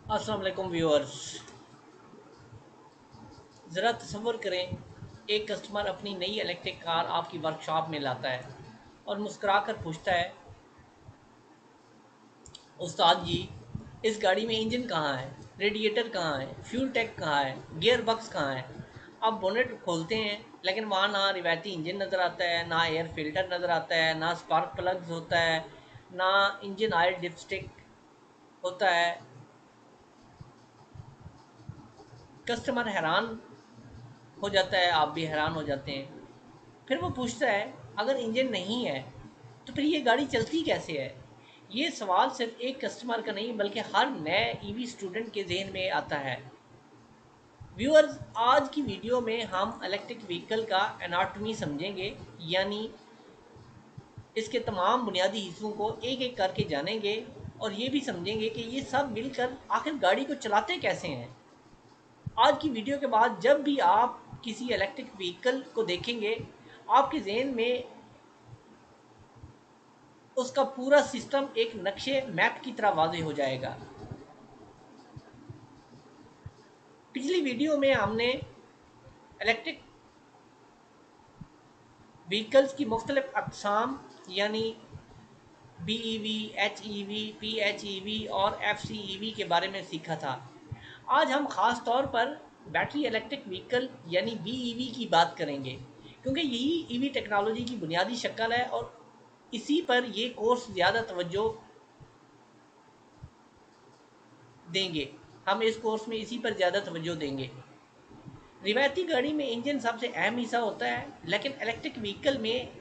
अस्सलाम वालेकुम व्यूअर्स। ज़रा तसव्वुर करें, एक कस्टमर अपनी नई इलेक्ट्रिक कार आपकी वर्कशॉप में लाता है और मुस्कुरा कर पूछता है, उस्ताद जी, इस गाड़ी में इंजन कहाँ है, रेडिएटर कहाँ है, फ्यूल टैंक कहाँ है, गियर बॉक्स कहाँ है। आप बोनेट खोलते हैं लेकिन वहाँ ना रिवायती इंजन नज़र आता है, ना एयर फिल्टर नज़र आता है, ना स्पार्क प्लग्स होता है, ना इंजन ऑयल डिपस्टिक होता है। कस्टमर हैरान हो जाता है, आप भी हैरान हो जाते हैं। फिर वो पूछता है, अगर इंजन नहीं है तो फिर ये गाड़ी चलती कैसे है। ये सवाल सिर्फ एक कस्टमर का नहीं बल्कि हर नए ईवी स्टूडेंट के जहन में आता है। व्यूअर्स, आज की वीडियो में हम इलेक्ट्रिक व्हीकल का एनाटॉमी समझेंगे, यानी इसके तमाम बुनियादी हिस्सों को एक एक करके जानेंगे और ये भी समझेंगे कि ये सब मिलकर आखिर गाड़ी को चलाते कैसे हैं। आज की वीडियो के बाद जब भी आप किसी इलेक्ट्रिक व्हीकल को देखेंगे, आपके जहन में उसका पूरा सिस्टम एक नक्शे मैप की तरह वाज़ेह हो जाएगा। पिछली वीडियो में हमने इलेक्ट्रिक व्हीकल्स की मुख्तलिफ अक़साम, यानी B E V, H E V, P H E V और एफ सी ई वी के बारे में सीखा था। आज हम ख़ास तौर पर बैटरी इलेक्ट्रिक व्हीकल यानी बी ई वी की बात करेंगे, क्योंकि यही ई वी टेक्नोलॉजी की बुनियादी शक्ल है और इसी पर ये कोर्स ज़्यादा तवज्जो देंगे। हम इस कोर्स में इसी पर ज़्यादा तवज्जो देंगे। रिवायती गाड़ी में इंजन सबसे अहम हिस्सा होता है, लेकिन इलेक्ट्रिक व्हीकल में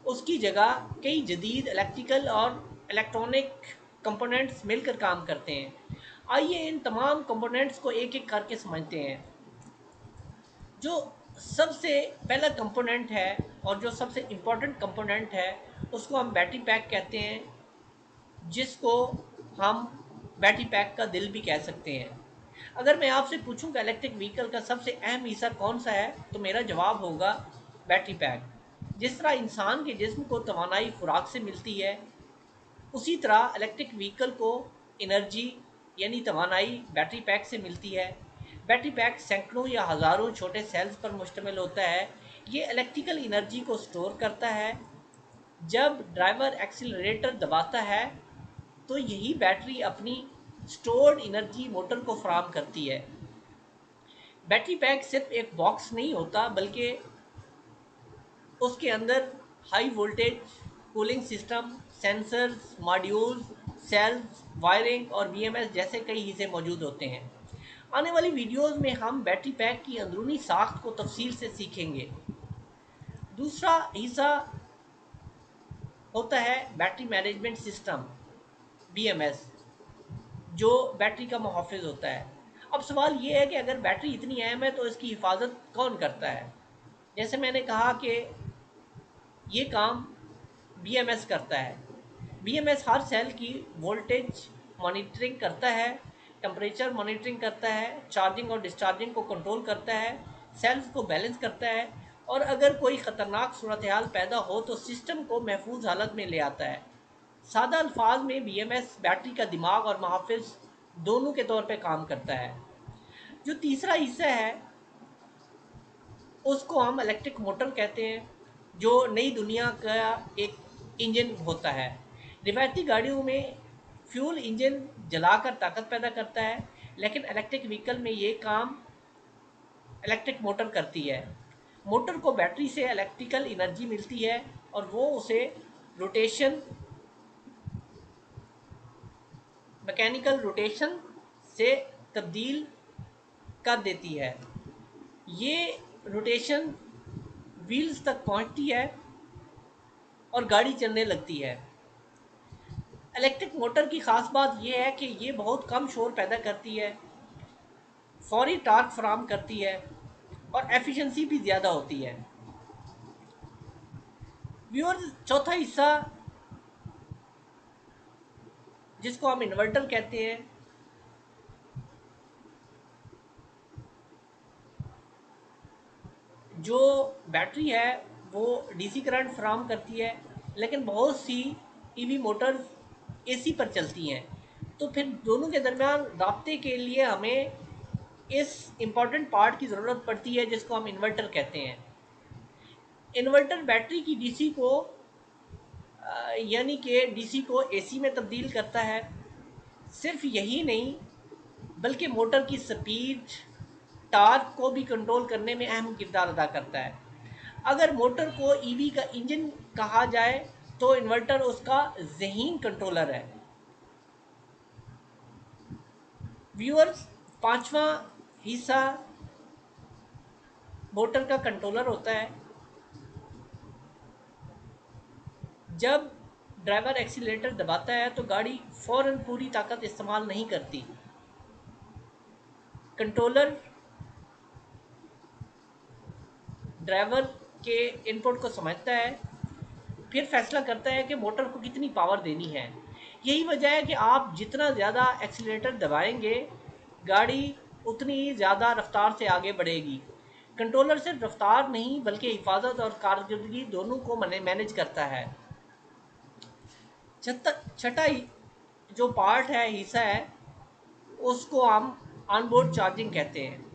उसकी जगह कई जदीद इलेक्ट्रिकल और इलेक्ट्रॉनिक कंपोनेंट्स मिलकर काम करते हैं। आइए इन तमाम कंपोनेंट्स को एक एक करके समझते हैं। जो सबसे पहला कंपोनेंट है और जो सबसे इम्पोर्टेंट कंपोनेंट है, उसको हम बैटरी पैक कहते हैं, जिसको हम बैटरी पैक का दिल भी कह सकते हैं। अगर मैं आपसे पूछूं कि इलेक्ट्रिक व्हीकल का सबसे अहम हिस्सा कौन सा है, तो मेरा जवाब होगा बैटरी पैक। जिस तरह इंसान के जिस्म को तवानाई खुराक से मिलती है, उसी तरह इलेक्ट्रिक व्हीकल को एनर्जी यानी तवानाई बैटरी पैक से मिलती है। बैटरी पैक सैकड़ों या हज़ारों छोटे सेल्स पर मुश्तमिल होता है। ये इलेक्ट्रिकल एनर्जी को स्टोर करता है। जब ड्राइवर एक्सीलरेटर दबाता है तो यही बैटरी अपनी स्टोर्ड एनर्जी मोटर को फराहम करती है। बैटरी पैक सिर्फ एक बॉक्स नहीं होता, बल्कि उसके अंदर high voltage cooling system, sensors, modules, cells, wiring और बीएमएस जैसे कई हिस्से मौजूद होते हैं। आने वाली वीडियोस में हम बैटरी पैक की अंदरूनी साख्त को तफसील से सीखेंगे। दूसरा हिस्सा होता है बैटरी मैनेजमेंट सिस्टम, बीएमएस, जो बैटरी का मुहाफ़िज़ होता है। अब सवाल ये है कि अगर बैटरी इतनी अहम है तो इसकी हिफाजत कौन करता है। जैसे मैंने कहा कि ये काम बीएमएस करता है। बीएमएस हर सेल की वोल्टेज मॉनिटरिंग करता है, टेम्परेचर मॉनिटरिंग करता है, चार्जिंग और डिस्चार्जिंग को कंट्रोल करता है, सेल्स को बैलेंस करता है और अगर कोई ख़तरनाक सूरत हाल पैदा हो तो सिस्टम को महफूज हालत में ले आता है। सादा अल्फाज में बीएमएस बैटरी का दिमाग और मुहाफ़िज़ दोनों के तौर पे काम करता है। जो तीसरा हिस्सा है, उसको हम इलेक्ट्रिक मोटर कहते हैं, जो नई दुनिया का एक इंजन होता है। रिवायती गाड़ियों में फ्यूल इंजन जलाकर ताकत पैदा करता है, लेकिन इलेक्ट्रिक व्हीकल में ये काम इलेक्ट्रिक मोटर करती है। मोटर को बैटरी से इलेक्ट्रिकल एनर्जी मिलती है और वो उसे रोटेशन मैकेनिकल रोटेशन से तब्दील कर देती है। ये रोटेशन व्हील्स तक पहुंचती है और गाड़ी चलने लगती है। इलेक्ट्रिक मोटर की ख़ास बात यह है कि ये बहुत कम शोर पैदा करती है, फौरी टार्क फराहम करती है और एफिशिएंसी भी ज़्यादा होती है। व्यूअर्स, चौथा हिस्सा, जिसको हम इन्वर्टर कहते हैं, जो बैटरी है वो डीसी करंट फराहम करती है, लेकिन बहुत सी ईवी मोटर्स एसी पर चलती हैं। तो फिर दोनों के दरमियान राब्ते के लिए हमें इस इम्पॉर्टेंट पार्ट की ज़रूरत पड़ती है जिसको हम इन्वर्टर कहते हैं। इन्वर्टर बैटरी की डीसी को यानी कि डीसी को एसी में तब्दील करता है। सिर्फ यही नहीं बल्कि मोटर की स्पीड, टार्क को भी कंट्रोल करने में अहम किरदार अदा करता है। अगर मोटर को ईवी का इंजन कहा जाए तो इन्वर्टर उसका ज़हीन कंट्रोलर है। व्यूअर्स, पांचवा हिस्सा मोटर का कंट्रोलर होता है। जब ड्राइवर एक्सीलरेटर दबाता है तो गाड़ी फौरन पूरी ताकत इस्तेमाल नहीं करती। कंट्रोलर ड्राइवर के इनपुट को समझता है, फिर फैसला करता है कि मोटर को कितनी पावर देनी है। यही वजह है कि आप जितना ज़्यादा एक्सीलरेटर दबाएंगे गाड़ी उतनी ही ज़्यादा रफ्तार से आगे बढ़ेगी। कंट्रोलर सिर्फ रफ्तार नहीं बल्कि हिफाजत और कारकर्दगी दोनों को मैनेज करता है। छठा जो पार्ट है, हिस्सा है, उसको हम ऑनबोर्ड चार्जिंग कहते हैं।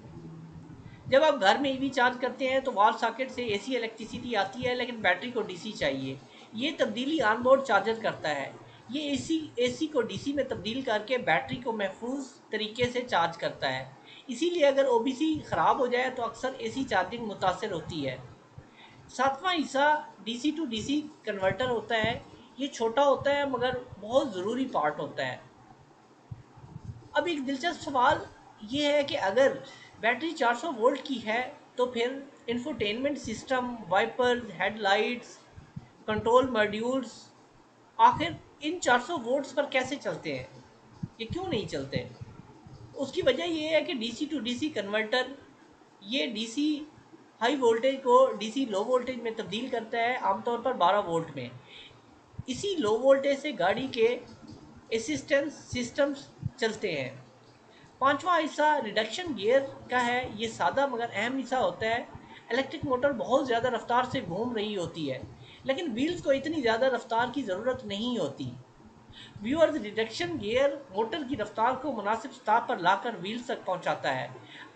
जब आप घर में ईवी चार्ज करते हैं तो वॉल सॉकेट से एसी इलेक्ट्रिसिटी आती है लेकिन बैटरी को डीसी चाहिए। ये तब्दीली ऑनबोर्ड चार्जर करता है। ये एसी को डीसी में तब्दील करके बैटरी को महफूज तरीके से चार्ज करता है। इसीलिए अगर ओबीसी ख़राब हो जाए तो अक्सर एसी चार्जिंग मुतासर होती है। सातवां हिस्सा डीसी टू डीसी कन्वर्टर होता है। ये छोटा होता है मगर बहुत ज़रूरी पार्ट होता है। अब एक दिलचस्प सवाल ये है कि अगर बैटरी 400 वोल्ट की है तो फिर infotainment system, wipers, headlights, control modules आखिर इन 400 वोल्ट्स पर कैसे चलते हैं? ये क्यों नहीं चलते? उसकी वजह ये है कि डीसी टू डीसी कन्वर्टर ये डीसी हाई वोल्टेज को डीसी लो वोल्टेज में तब्दील करता है, आमतौर पर 12 वोल्ट में। इसी लो वोल्टेज से गाड़ी के असिस्टेंस सिस्टम्स चलते हैं। पांचवा हिस्सा रिडक्शन गियर का है। ये सादा मगर अहम हिस्सा होता है। इलेक्ट्रिक मोटर बहुत ज़्यादा रफ्तार से घूम रही होती है लेकिन व्हील्स को इतनी ज़्यादा रफ्तार की ज़रूरत नहीं होती। व्यूअर्स, रिडक्शन गियर मोटर की रफ्तार को मुनासिब सतह पर लाकर व्हील्स तक पहुंचाता है।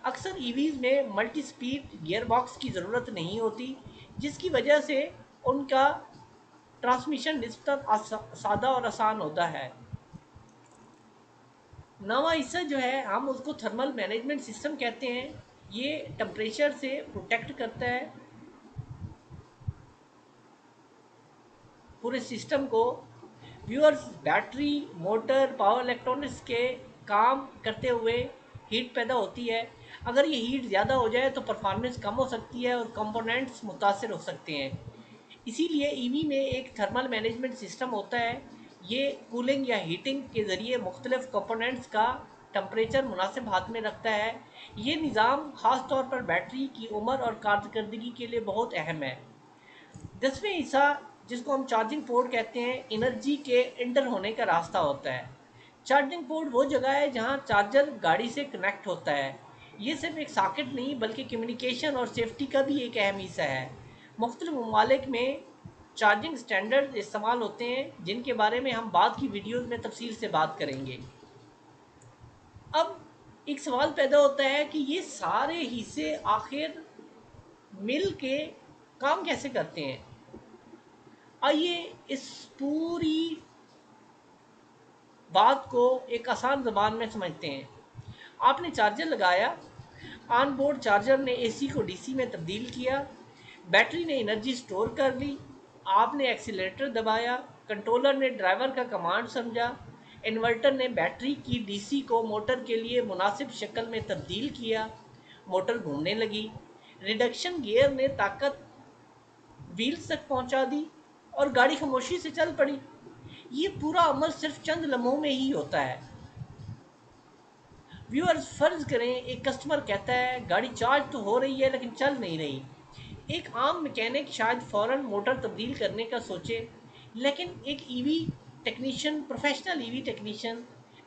अक्सर ईवीज में मल्टी स्पीड गियर बॉक्स की ज़रूरत नहीं होती जिसकी वजह से उनका ट्रांसमिशन निस्बतन सादा और आसान होता है। नवा हिस्सा जो है हम उसको थर्मल मैनेजमेंट सिस्टम कहते हैं। ये टेम्परेचर से प्रोटेक्ट करता है पूरे सिस्टम को। Viewers, battery, motor, power electronics के काम करते हुए हीट पैदा होती है। अगर ये हीट ज़्यादा हो जाए तो परफॉर्मेंस कम हो सकती है और कंपोनेंट्स मुतासर हो सकते हैं। इसीलिए ईवी में एक थर्मल मैनेजमेंट सिस्टम होता है। ये कूलिंग या हीटिंग के ज़रिए मुख्तलिफ कंपोनेंट्स का टम्परेचर मुनासिब हाथ में रखता है। ये निज़ाम ख़ास तौर पर बैटरी की उम्र और कारकर्दगी के लिए बहुत अहम है। 10वें हिस्सा जिसको हम चार्जिंग पोर्ट कहते हैं, एनर्जी के इंटर होने का रास्ता होता है। चार्जिंग पोर्ट वो जगह है जहाँ चार्जर गाड़ी से कनेक्ट होता है। ये सिर्फ एक सॉकेट नहीं बल्कि कम्युनिकेशन और सेफ्टी का भी एक अहम हिस्सा है। मुख्तलिफ ममालिक में चार्जिंग स्टैंडर्ड इस्तेमाल होते हैं जिनके बारे में हम बाद की वीडियोज़ में तफसील से बात करेंगे। अब एक सवाल पैदा होता है कि ये सारे हिस्से आखिर मिल के काम कैसे करते हैं। आइए इस पूरी बात को एक आसान ज़बान में समझते हैं। आपने चार्जर लगाया, ऑन बोर्ड चार्जर ने एसी को डीसी में तब्दील किया, बैटरी ने एनर्जी स्टोर कर ली, आपने एक्सीलरेटर दबाया, कंट्रोलर ने ड्राइवर का कमांड समझा, इन्वर्टर ने बैटरी की डीसी को मोटर के लिए मुनासिब शक्ल में तब्दील किया, मोटर घूमने लगी, रिडक्शन गियर ने ताकत व्हील्स तक पहुंचा दी और गाड़ी खामोशी से चल पड़ी। ये पूरा अमल सिर्फ चंद लम्हों में ही होता है। व्यूअर्स, फर्ज करें एक कस्टमर कहता है गाड़ी चार्ज तो हो रही है लेकिन चल नहीं रही। एक आम मैकेनिक शायद फ़ौरन मोटर तब्दील करने का सोचे, लेकिन एक EV technician, professional EV technician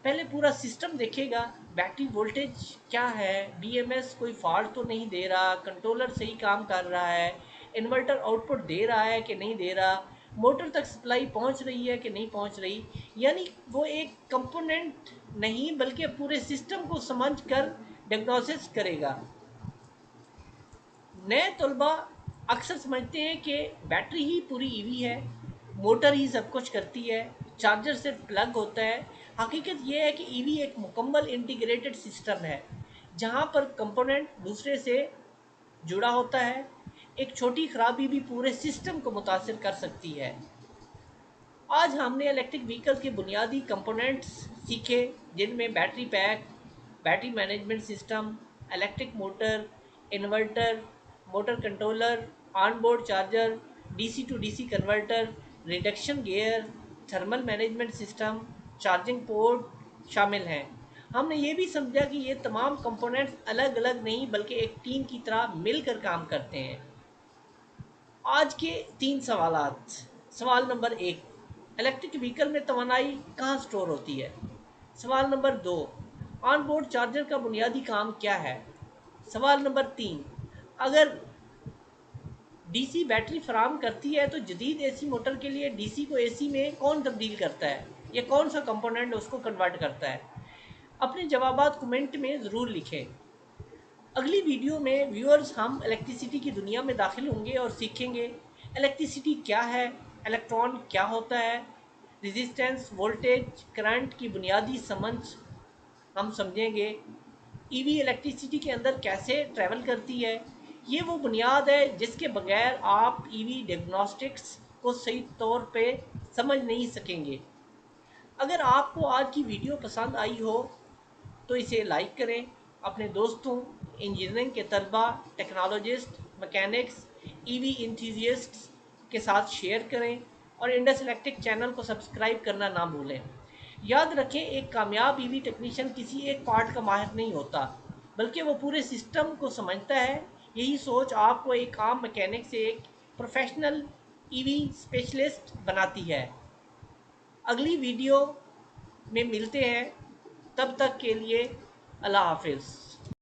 पहले पूरा सिस्टम देखेगा। बैटरी वोल्टेज क्या है, बीएमएस कोई फॉल्ट तो नहीं दे रहा, कंट्रोलर सही काम कर रहा है, इन्वर्टर आउटपुट दे रहा है कि नहीं दे रहा, मोटर तक सप्लाई पहुंच रही है कि नहीं पहुंच रही। यानी वो एक कंपोनेंट नहीं बल्कि पूरे सिस्टम को समझ कर डायग्नोसिस करेगा। नए तलबा अक्सर समझते हैं कि बैटरी ही पूरी ईवी है, मोटर ही सब कुछ करती है, चार्जर सिर्फ प्लग होता है। हकीकत यह है कि ईवी एक मुकम्मल इंटीग्रेटेड सिस्टम है जहां पर कंपोनेंट दूसरे से जुड़ा होता है। एक छोटी खराबी भी पूरे सिस्टम को मुतासिर कर सकती है। आज हमने इलेक्ट्रिक व्हीकल के बुनियादी कंपोनेंट्स सीखे, जिनमें battery pack, battery management system, electric motor, inverter, motor controller, onboard charger, DC to DC converter, reduction gear, thermal management system, charging port शामिल हैं। हमने ये भी समझा कि ये तमाम कंपोनेंट्स अलग अलग नहीं बल्कि एक टीम की तरह मिलकर काम करते हैं। आज के 3 सवालात। सवाल नंबर 1, इलेक्ट्रिक व्हीकल में तवानाई कहाँ स्टोर होती है? सवाल नंबर 2, ऑन बोर्ड चार्जर का बुनियादी काम क्या है? सवाल नंबर 3, अगर डीसी बैटरी फराहम करती है तो जदीद एसी मोटर के लिए डीसी को एसी में कौन तब्दील करता है? ये कौन सा कंपोनेंट उसको कन्वर्ट करता है? अपने जवाबात कमेंट में ज़रूर लिखें। अगली वीडियो में व्यूअर्स हम इलेक्ट्रिसिटी की दुनिया में दाखिल होंगे और सीखेंगे इलेक्ट्रिसिटी क्या है, इलेक्ट्रॉन क्या होता है, रेजिस्टेंस, वोल्टेज, करंट की बुनियादी समझ हम समझेंगे। ईवी इलेक्ट्रिसिटी के अंदर कैसे ट्रैवल करती है, ये वो बुनियाद है जिसके बगैर आप ईवी डिagnostics को सही तौर पे समझ नहीं सकेंगे। अगर आपको आज की वीडियो पसंद आई हो तो इसे लाइक करें, अपने दोस्तों, इंजीनियरिंग के तलबा, टेक्नोलॉजिस्ट, मैकेनिक्स, ईवी इंथुजियस्ट्स के साथ शेयर करें और इंडस इलेक्ट्रिक चैनल को सब्सक्राइब करना ना भूलें। याद रखें, एक कामयाब ईवी टेक्नीशियन किसी एक पार्ट का माहिर नहीं होता बल्कि वो पूरे सिस्टम को समझता है। यही सोच आपको एक आम मैकेनिक से एक प्रोफेशनल ईवी स्पेशलिस्ट बनाती है। अगली वीडियो में मिलते हैं, तब तक के लिए अल्लाह हाफिज़।